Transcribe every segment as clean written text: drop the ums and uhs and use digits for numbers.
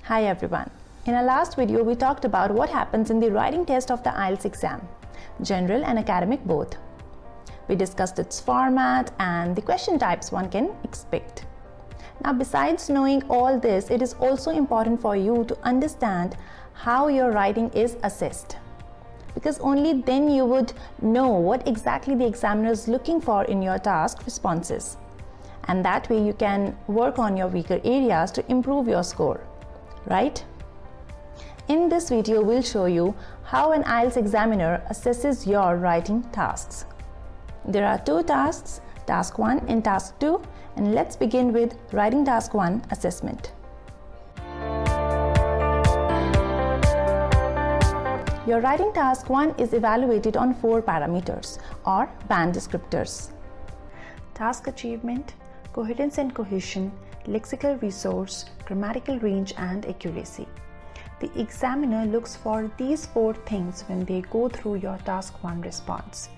Hi everyone. In our last video, we talked about what happens in the writing test of the IELTS exam, general and academic both. We discussed its format and the question types one can expect. Now, besides knowing all this, it is also important for you to understand how your writing is assessed, because only then you would know what exactly the examiner is looking for in your task responses, and that way you can work on your weaker areas to improve your score, right? In this video, we'll show you how an IELTS examiner assesses your writing tasks. There are two tasks, task 1 and task 2, and let's begin with writing task 1 assessment. Your writing task 1 is evaluated on 4 parameters or band descriptors: task achievement, coherence and cohesion, lexical resource, grammatical range, and accuracy. The examiner looks for these 4 things when they go through your task 1 response.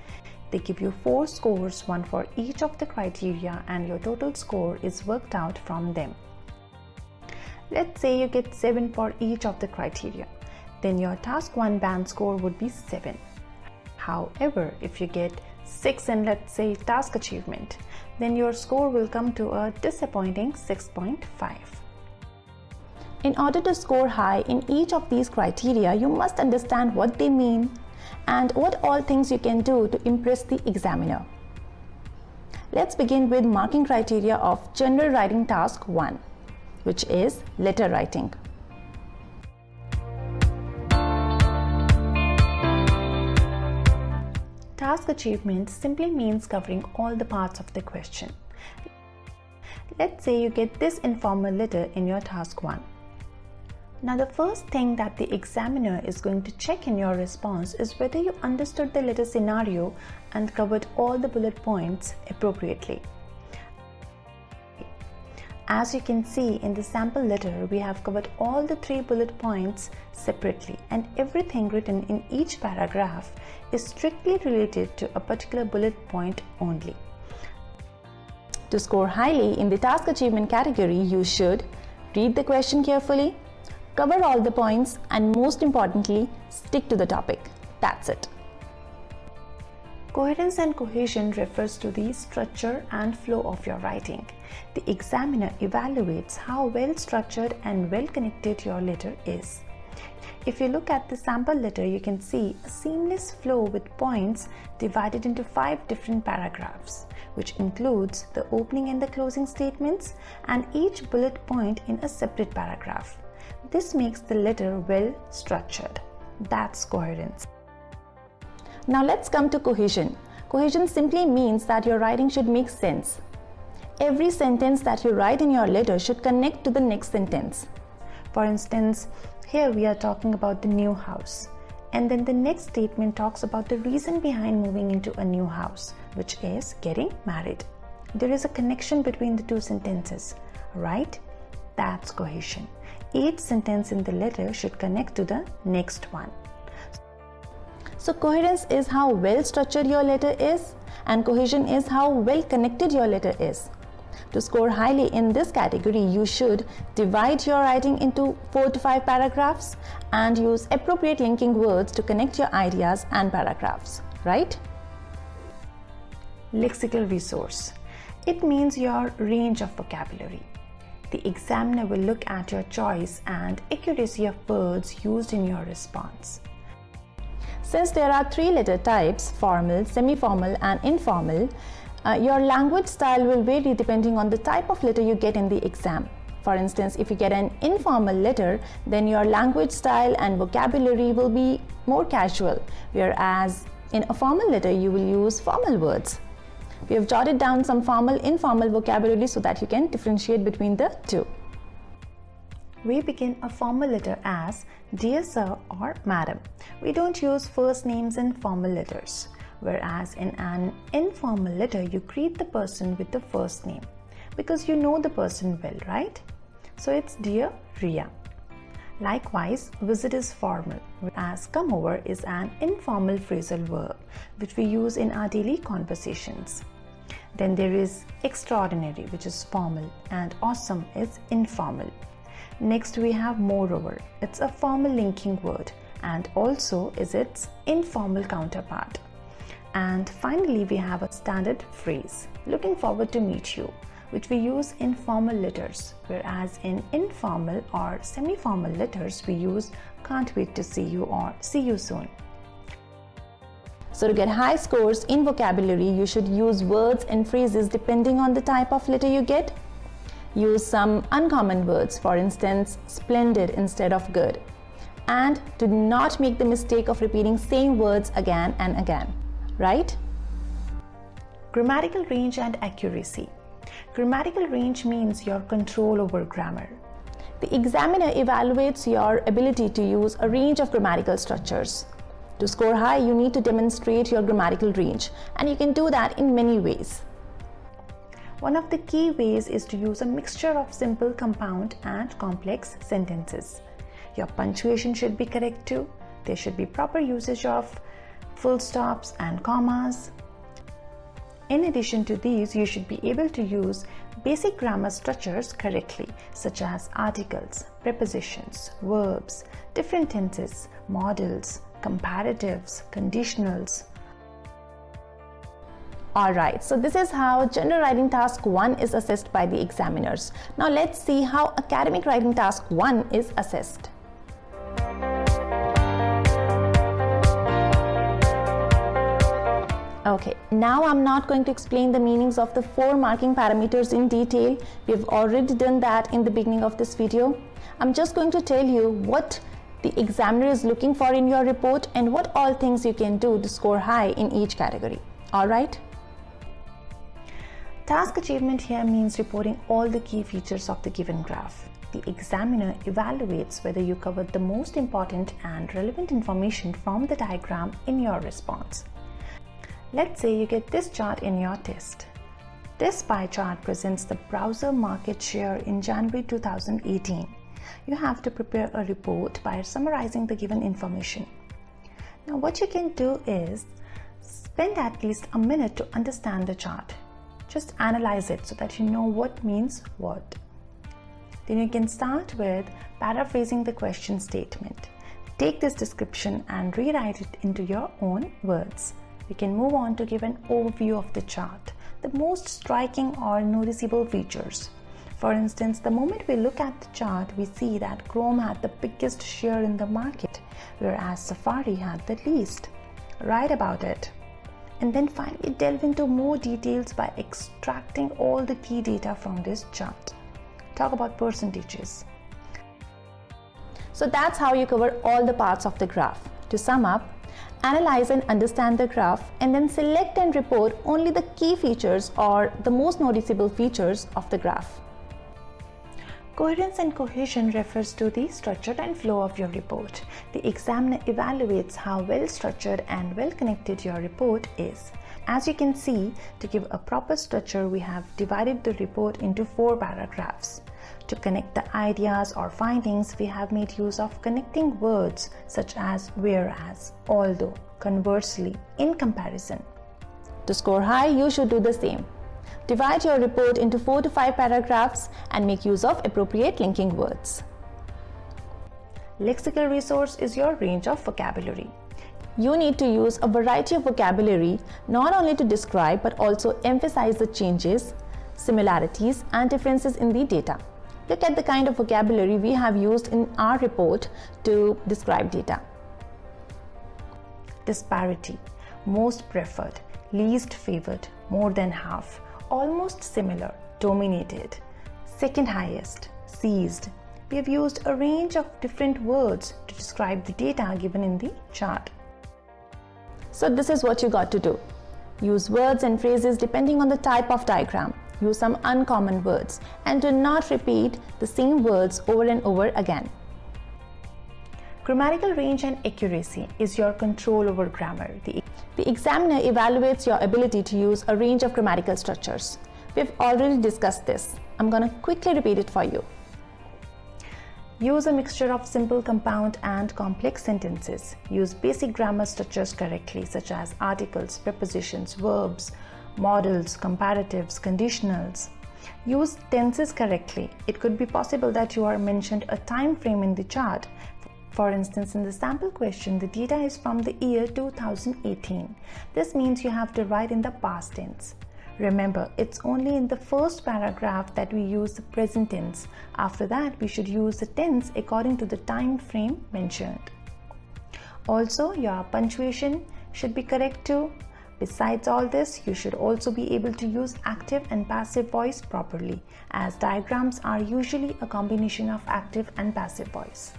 They give you 4 scores, one for each of the criteria, and your total score is worked out from them. Let's say you get 7 for each of the criteria, then your task 1 band score would be 7. However, if you get 6 in, let's say, task achievement, then your score will come to a disappointing 6.5. In order to score high in each of these criteria, you must understand what they mean and what all things you can do to impress the examiner. Let's begin with marking criteria of general writing task 1, which is letter writing. Task achievement simply means covering all the parts of the question. Let's say you get this informal letter in your task 1. Now, the first thing that the examiner is going to check in your response is whether you understood the letter scenario and covered all the bullet points appropriately. As you can see in the sample letter, we have covered all the 3 bullet points separately, and everything written in each paragraph is strictly related to a particular bullet point only. To score highly in the task achievement category, you should read the question carefully, cover all the points, and most importantly, stick to the topic. That's it. Coherence and cohesion refers to the structure and flow of your writing. The examiner evaluates how well structured and well connected your letter is. If you look at the sample letter, you can see a seamless flow with points divided into 5 different paragraphs, which includes the opening and the closing statements, and each bullet point in a separate paragraph. This makes the letter well structured. That's coherence. Now let's come to cohesion. Cohesion simply means that your writing should make sense. Every sentence that you write in your letter should connect to the next sentence. For instance, here we are talking about the new house, and then the next statement talks about the reason behind moving into a new house, which is getting married. There is a connection between the 2 sentences, right? That's cohesion. Each sentence in the letter should connect to the next one. So coherence is how well structured your letter is, and cohesion is how well connected your letter is. To score highly in this category, you should divide your writing into 4 to 5 paragraphs and use appropriate linking words to connect your ideas and paragraphs, right? Lexical resource. It means your range of vocabulary. The examiner will look at your choice and accuracy of words used in your response. Since there are 3 letter types, formal, semi-formal, and informal, your language style will vary depending on the type of letter you get in the exam. For instance, if you get an informal letter, then your language style and vocabulary will be more casual, whereas in a formal letter, you will use formal words. We have jotted down some formal, informal vocabulary so that you can differentiate between the 2. We begin a formal letter as Dear Sir or Madam. We don't use first names in formal letters, whereas in an informal letter, you greet the person with the first name because you know the person well, right? So it's Dear Ria. Likewise, visit is formal, as come over is an informal phrasal verb which we use in our daily conversations. Then there is extraordinary, which is formal, and awesome is informal. Next we have moreover. It's a formal linking word and also is its informal counterpart. And finally we have a standard phrase, looking forward to meet you, which we use in formal letters, whereas in informal or semi-formal letters we use can't wait to see you or see you soon. So to get high scores in vocabulary, you should use words and phrases depending on the type of letter you get. Use some uncommon words, for instance, splendid instead of good. And do not make the mistake of repeating same words again and again, right? Grammatical range and accuracy. Grammatical range means your control over grammar. The examiner evaluates your ability to use a range of grammatical structures. To score high, you need to demonstrate your grammatical range, and you can do that in many ways. One of the key ways is to use a mixture of simple, compound, and complex sentences. Your punctuation should be correct too. There should be proper usage of full stops and commas. In addition to these, you should be able to use basic grammar structures correctly, such as articles, prepositions, verbs, different tenses, modals, comparatives, conditionals. Alright, so this is how General Writing Task 1 is assessed by the examiners. Now let's see how Academic Writing Task 1 is assessed. Okay, now I'm not going to explain the meanings of the 4 marking parameters in detail. We've already done that in the beginning of this video. I'm just going to tell you what the examiner is looking for in your report and what all things you can do to score high in each category. Alright? Task achievement here means reporting all the key features of the given graph. The examiner evaluates whether you covered the most important and relevant information from the diagram in your response. Let's say you get this chart in your test. This pie chart presents the browser market share in January 2018. You have to prepare a report by summarizing the given information. Now what you can do is spend at least a minute to understand the chart. Just analyze it so that you know what means what. Then you can start with paraphrasing the question statement. Take this description and rewrite it into your own words. We can move on to give an overview of the chart, the most striking or noticeable features. For instance, the moment we look at the chart, we see that Chrome had the biggest share in the market, whereas Safari had the least. Write about it. And then finally delve into more details by extracting all the key data from this chart. Talk about percentages. So that's how you cover all the parts of the graph. To sum up, analyze and understand the graph and then select and report only the key features or the most noticeable features of the graph. Coherence and cohesion refers to the structure and flow of your report. The examiner evaluates how well structured and well connected your report is. As you can see, to give a proper structure, we have divided the report into 4 paragraphs. To connect the ideas or findings, we have made use of connecting words such as whereas, although, conversely, in comparison. To score high, you should do the same. Divide your report into 4 to 5 paragraphs and make use of appropriate linking words. Lexical resource is your range of vocabulary. You need to use a variety of vocabulary not only to describe but also emphasize the changes, similarities, and differences in the data. Look at the kind of vocabulary we have used in our report to describe data. Disparity, most preferred, least favored, more than half, almost similar, dominated, second highest, seized. We have used a range of different words to describe the data given in the chart. So this is what you got to do. Use words and phrases depending on the type of diagram. Use some uncommon words and do not repeat the same words over and over again. Grammatical range and accuracy is your control over grammar. The examiner evaluates your ability to use a range of grammatical structures. We've already discussed this. I'm going to quickly repeat it for you. Use a mixture of simple, compound, and complex sentences. Use basic grammar structures correctly, such as articles, prepositions, verbs, modals, comparatives, conditionals. Use tenses correctly. It could be possible that you are mentioned a time frame in the chart. For instance, in the sample question, the data is from the year 2018. This means you have to write in the past tense. Remember, it's only in the first paragraph that we use the present tense. After that, we should use the tense according to the time frame mentioned. Also, your punctuation should be correct too. Besides all this, you should also be able to use active and passive voice properly, as diagrams are usually a combination of active and passive voice.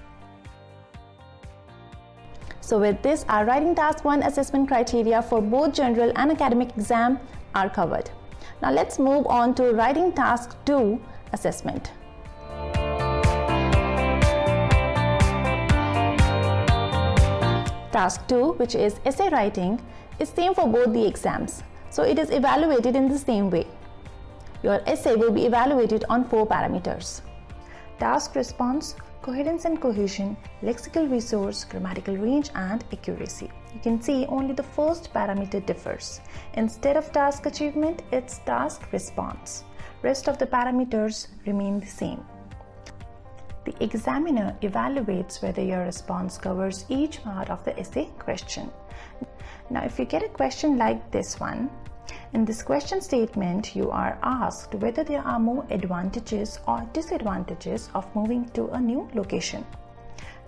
So with this, our Writing Task 1 assessment criteria for both general and academic exam are covered. Now let's move on to Writing Task 2 assessment. Task 2, which is essay writing, is same for both the exams. So it is evaluated in the same way. Your essay will be evaluated on 4 parameters: task response, coherence and cohesion, lexical resource, grammatical range, and accuracy. You can see only the first parameter differs. Instead of task achievement, it's task response. Rest of the parameters remain the same. The examiner evaluates whether your response covers each part of the essay question. Now, if you get a question like this one, in this question statement, you are asked whether there are more advantages or disadvantages of moving to a new location.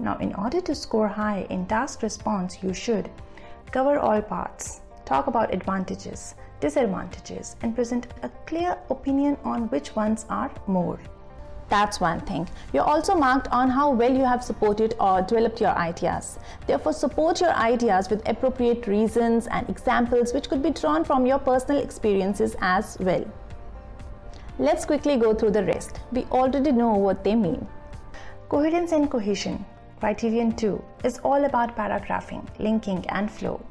Now, in order to score high in task response, you should cover all parts, talk about advantages, disadvantages, and present a clear opinion on which ones are more. That's one thing. You're also marked on how well you have supported or developed your ideas. Therefore, support your ideas with appropriate reasons and examples which could be drawn from your personal experiences as well. Let's quickly go through the rest. We already know what they mean. Coherence and cohesion, criterion 2, is all about paragraphing, linking, and flow.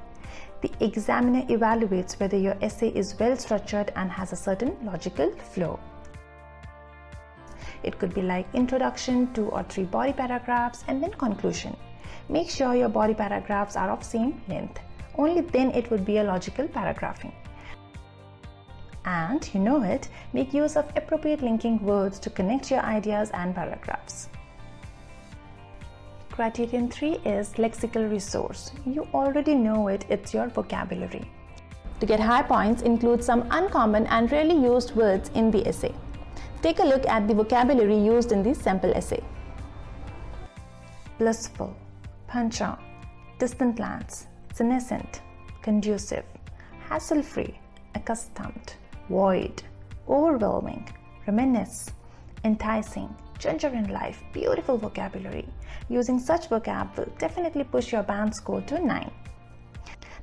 The examiner evaluates whether your essay is well structured and has a certain logical flow. It could be like introduction, 2 or 3 body paragraphs, and then conclusion. Make sure your body paragraphs are of same length. Only then it would be a logical paragraphing. And you know it, make use of appropriate linking words to connect your ideas and paragraphs. Criterion 3 is lexical resource. You already know it, it's your vocabulary. To get high points, include some uncommon and rarely used words in the essay. Take a look at the vocabulary used in the sample essay. Blissful, punch-on, distant lands, senescent, conducive, hassle-free, accustomed, void, overwhelming, reminisce, enticing, ginger in life. Beautiful vocabulary. Using such vocab will definitely push your band score to 9.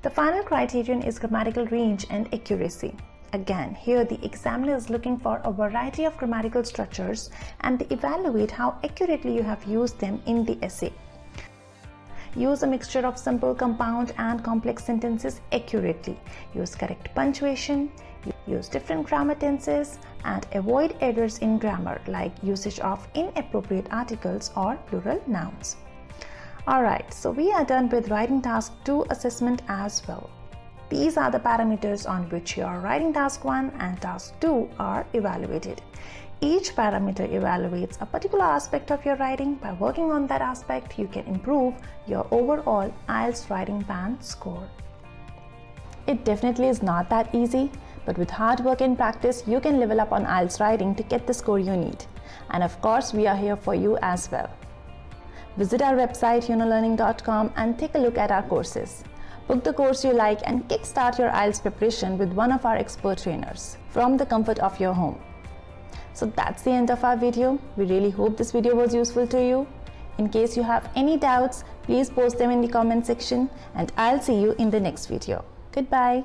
The final criterion is grammatical range and accuracy. Again, here the examiner is looking for a variety of grammatical structures and they evaluate how accurately you have used them in the essay. Use a mixture of simple, compound, and complex sentences accurately. Use correct punctuation, use different grammar tenses, and avoid errors in grammar like usage of inappropriate articles or plural nouns. Alright, so we are done with Writing Task 2 assessment as well. These are the parameters on which your Writing Task 1 and Task 2 are evaluated. Each parameter evaluates a particular aspect of your writing. By working on that aspect, you can improve your overall IELTS writing band score. It definitely is not that easy, but with hard work and practice, you can level up on IELTS writing to get the score you need. And of course, we are here for you as well. Visit our website unolearning.com and take a look at our courses. Book the course you like and kickstart your IELTS preparation with one of our expert trainers from the comfort of your home. So that's the end of our video. We really hope this video was useful to you. In case you have any doubts, please post them in the comment section and I'll see you in the next video. Goodbye.